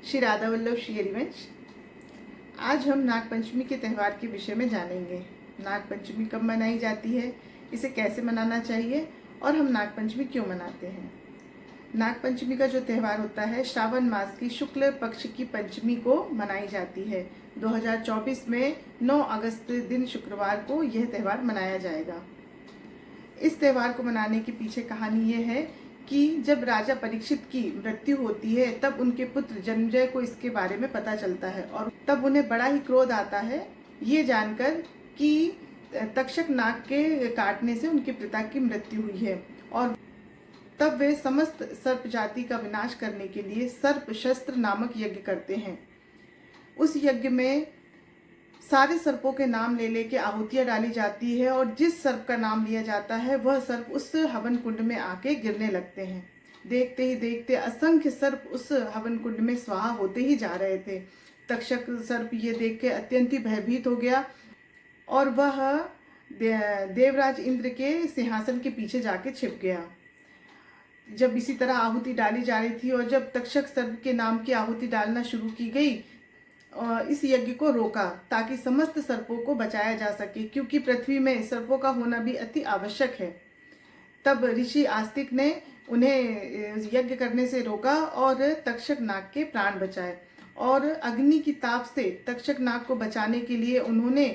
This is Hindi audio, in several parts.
श्री राधा वल्लभ श्री हरिवंश। आज हम नागपंचमी के त्यौहार के विषय में जानेंगे। नागपंचमी कब मनाई जाती है, इसे कैसे मनाना चाहिए और हम नागपंचमी क्यों मनाते हैं। नागपंचमी का जो त्यौहार होता है श्रावण मास की शुक्ल पक्ष की पंचमी को मनाई जाती है। 2024 में 9 अगस्त दिन शुक्रवार को यह त्यौहार मनाया जाएगा। इस त्यौहार को मनाने के पीछे कहानी यह है कि जब राजा परीक्षित की मृत्यु होती है तब उनके पुत्र जन्मेजय को इसके बारे में पता चलता है और तब उन्हें बड़ा ही क्रोध आता है ये जानकर कि तक्षक नाग के काटने से उनके पिता की मृत्यु हुई है। और तब वे समस्त सर्प जाति का विनाश करने के लिए सर्प शस्त्र नामक यज्ञ करते हैं। उस यज्ञ में सारे सर्पों के नाम ले लेके आहुतियां डाली जाती है और जिस सर्प का नाम लिया जाता है वह सर्प उस हवन कुंड में आके गिरने लगते हैं। देखते ही देखते असंख्य सर्प उस हवन कुंड में स्वाहा होते ही जा रहे थे। तक्षक सर्प ये देख के अत्यंत ही भयभीत हो गया और वह देवराज इंद्र के सिंहासन के पीछे जाके छिप गया। जब इसी तरह आहुति डाली जा रही थी और जब तक्षक सर्प के नाम की आहुति डालना शुरू की गई, इस यज्ञ को रोका ताकि समस्त सर्पों को बचाया जा सके, क्योंकि पृथ्वी में सर्पों का होना भी अति आवश्यक है। तब ऋषि आस्तिक ने उन्हें यज्ञ करने से रोका और तक्षक नाग के प्राण बचाए। और अग्नि की ताप से तक्षक नाग को बचाने के लिए उन्होंने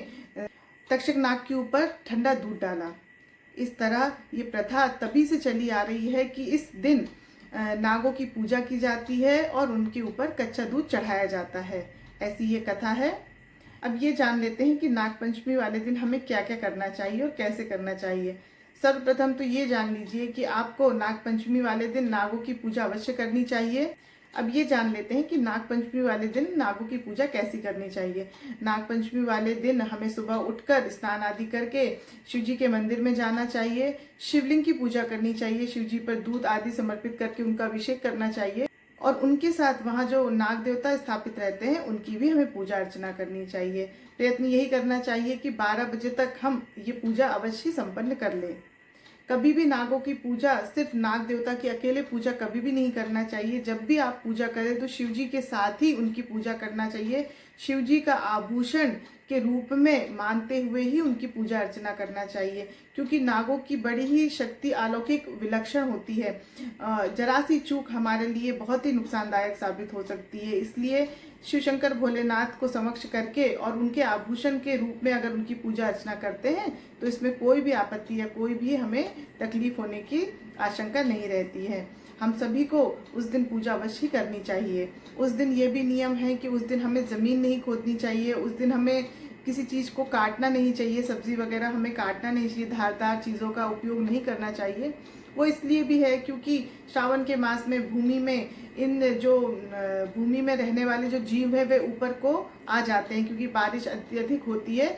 तक्षक नाग के ऊपर ठंडा दूध डाला। इस तरह ये प्रथा तभी से चली आ रही है कि इस दिन नागों की पूजा की जाती है और उनके ऊपर कच्चा दूध चढ़ाया जाता है। ऐसी ये कथा है। अब ये जान लेते हैं कि नागपंचमी वाले दिन हमें क्या क्या करना चाहिए और कैसे करना चाहिए। सर्वप्रथम तो ये जान लीजिए कि आपको नागपंचमी वाले दिन नागों की पूजा अवश्य करनी चाहिए। अब ये जान लेते हैं कि नागपंचमी वाले दिन नागों की पूजा कैसी करनी चाहिए। नागपंचमी वाले दिन हमें सुबह उठकर स्नान आदि करके शिव जी के मंदिर में जाना चाहिए। शिवलिंग की पूजा करनी चाहिए। शिव जी पर दूध आदि समर्पित करके उनका अभिषेक करना चाहिए और उनके साथ वहाँ जो नाग देवता स्थापित रहते हैं उनकी भी हमें पूजा अर्चना करनी चाहिए। प्रयत्न यही करना चाहिए कि 12 बजे तक हम ये पूजा अवश्य संपन्न कर लें। कभी भी नागों की पूजा, सिर्फ नाग देवता की अकेले पूजा कभी भी नहीं करना चाहिए। जब भी आप पूजा करें तो शिव जी के साथ ही उनकी पूजा करना चाहिए। शिव जी का आभूषण के रूप में मानते हुए ही उनकी पूजा अर्चना करना चाहिए, क्योंकि नागों की बड़ी ही शक्ति अलौकिक विलक्षण होती है। जरा सी चूक हमारे लिए बहुत ही नुकसानदायक साबित हो सकती है। इसलिए शिव शंकर भोलेनाथ को समक्ष करके और उनके आभूषण के रूप में अगर उनकी पूजा अर्चना करते हैं तो इसमें कोई भी आपत्ति या कोई भी हमें तकलीफ होने की आशंका नहीं रहती है। हम सभी को उस दिन पूजा अवश्य करनी चाहिए। उस दिन ये भी नियम है कि उस दिन हमें ज़मीन नहीं खोदनी चाहिए। उस दिन हमें किसी चीज़ को काटना नहीं चाहिए। सब्जी वगैरह हमें काटना नहीं चाहिए। धारदार चीज़ों का उपयोग नहीं करना चाहिए। वो इसलिए भी है क्योंकि श्रावण के मास में भूमि में रहने वाले जो जीव है वे ऊपर को आ जाते हैं, क्योंकि बारिश अत्यधिक होती है।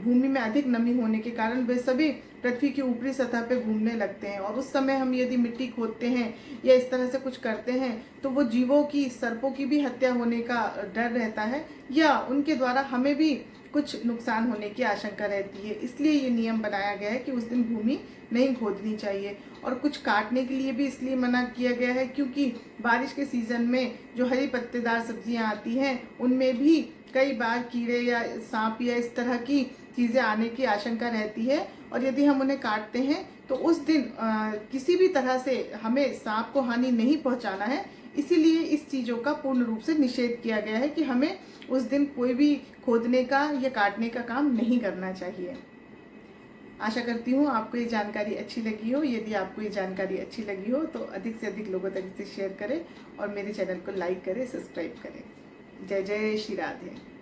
भूमि में अधिक नमी होने के कारण वे सभी पृथ्वी की ऊपरी सतह पे घूमने लगते हैं और उस समय हम यदि मिट्टी खोदते हैं या इस तरह से कुछ करते हैं तो वो जीवों की, सर्पों की भी हत्या होने का डर रहता है या उनके द्वारा हमें भी कुछ नुकसान होने की आशंका रहती है। इसलिए ये नियम बनाया गया है कि उस दिन भूमि नहीं खोदनी चाहिए। और कुछ काटने के लिए भी इसलिए मना किया गया है क्योंकि बारिश के सीजन में जो हरी पत्तेदार सब्जियां आती हैं उनमें भी कई बार कीड़े या सांप या इस तरह की चीज़ें आने की आशंका रहती है और यदि हम उन्हें काटते हैं तो उस दिन किसी भी तरह से हमें सांप को हानि नहीं पहुंचाना है। इसीलिए इस चीज़ों का पूर्ण रूप से निषेध किया गया है कि हमें उस दिन कोई भी खोदने का या काटने का काम नहीं करना चाहिए। आशा करती हूँ आपको ये जानकारी अच्छी लगी हो। यदि आपको ये जानकारी अच्छी लगी हो तो अधिक से अधिक लोगों तक इसे शेयर करें और मेरे चैनल को लाइक करें, सब्सक्राइब करें। जय जय श्री राधे।